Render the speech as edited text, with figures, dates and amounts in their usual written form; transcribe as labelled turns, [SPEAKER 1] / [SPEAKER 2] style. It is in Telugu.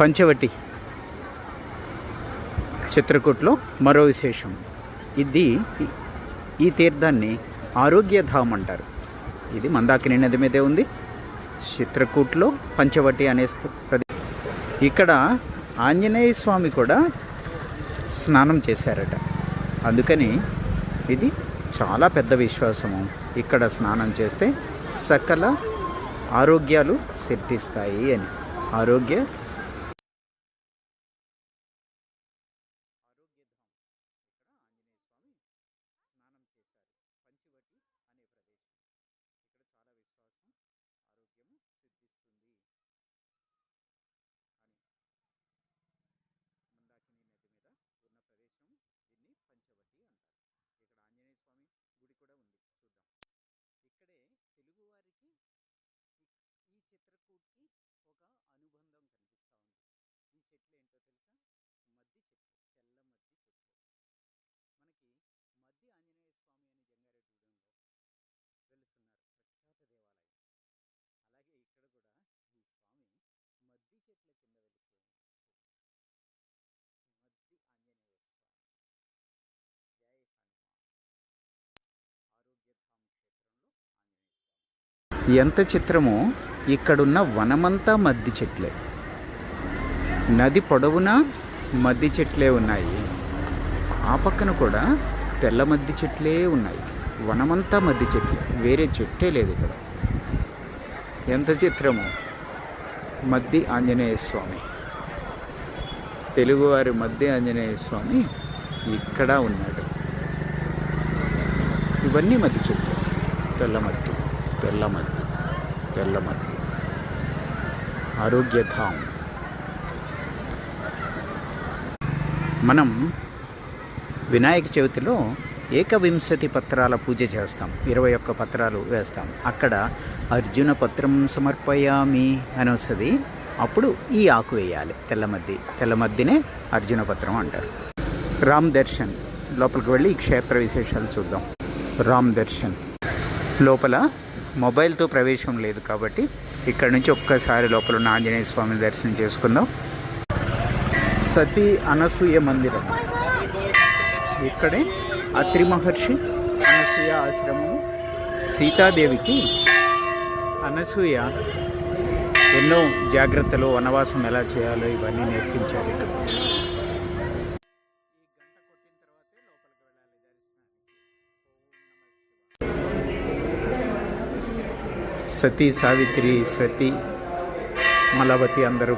[SPEAKER 1] పంచవటి చిత్రకూట్లో మరో విశేషం. ఈ తీర్థాన్ని ఆరోగ్యధామ్ అంటారు. ఇది మందాకిని నది మీదే ఉంది. చిత్రకూట్లో పంచవటి అనే ఇక్కడ ఆంజనేయ స్వామి కూడా స్నానం చేశారట. అందుకని ఇది చాలా పెద్ద విశ్వాసము. ఇక్కడ స్నానం చేస్తే సకల ఆరోగ్యాలు సిద్ధిస్తాయి అని. ఆరోగ్య ఎంత చిత్రమో, ఇక్కడున్న వనమంతా మద్ది చెట్లే. నది పొడవునా మద్ది చెట్లే ఉన్నాయి. ఆ పక్కన కూడా తెల్ల మద్ది చెట్లే ఉన్నాయి. వనమంతా మద్ది చెట్లే, వేరే చెట్టే లేదు ఇక్కడ. ఎంత చిత్రమో. మద్ది ఆంజనేయ స్వామి, తెలుగువారి మద్ది ఆంజనేయ స్వామి ఇక్కడ ఉన్నాడు. ఇవన్నీ మద్ది చెట్లు. తెల్లమద్ది, తెల్లమద్ది, తెల్లమద్ది. ఆరోగ్యధామ్. మనం వినాయక చవితిలో ఏకవింశతి పత్రాల పూజ చేస్తాం. 21 పత్రాలు వేస్తాం. అక్కడ అర్జున పత్రం సమర్పయామి అని వస్తుంది. అప్పుడు ఈ ఆకు వేయాలి. తెల్లమద్దినే అర్జున పత్రం అంటారు. రామ్ దర్శన్ లోపలికి వెళ్ళి ఈ క్షేత్ర విశేషాలు చూద్దాం. రామ్ దర్శన్ లోపల మొబైల్తో ప్రవేశం లేదు కాబట్టి ఇక్కడ నుంచి ఒక్కసారి లోపల ఉన్న ఆంజనేయ స్వామిని దర్శనం చేసుకుందాం. సతీ అనసూయ మందిరం. ఇక్కడే అత్రి మహర్షి అనసూయ ఆశ్రమము. సీతాదేవికి అనసూయ ఎన్నో జాగ్రత్తలు, వనవాసం ఎలా చేయాలో ఇవన్నీ నేర్పించారు ఇక్కడ. సతీ సావిత్రి, సతీ మలవతి అందరూ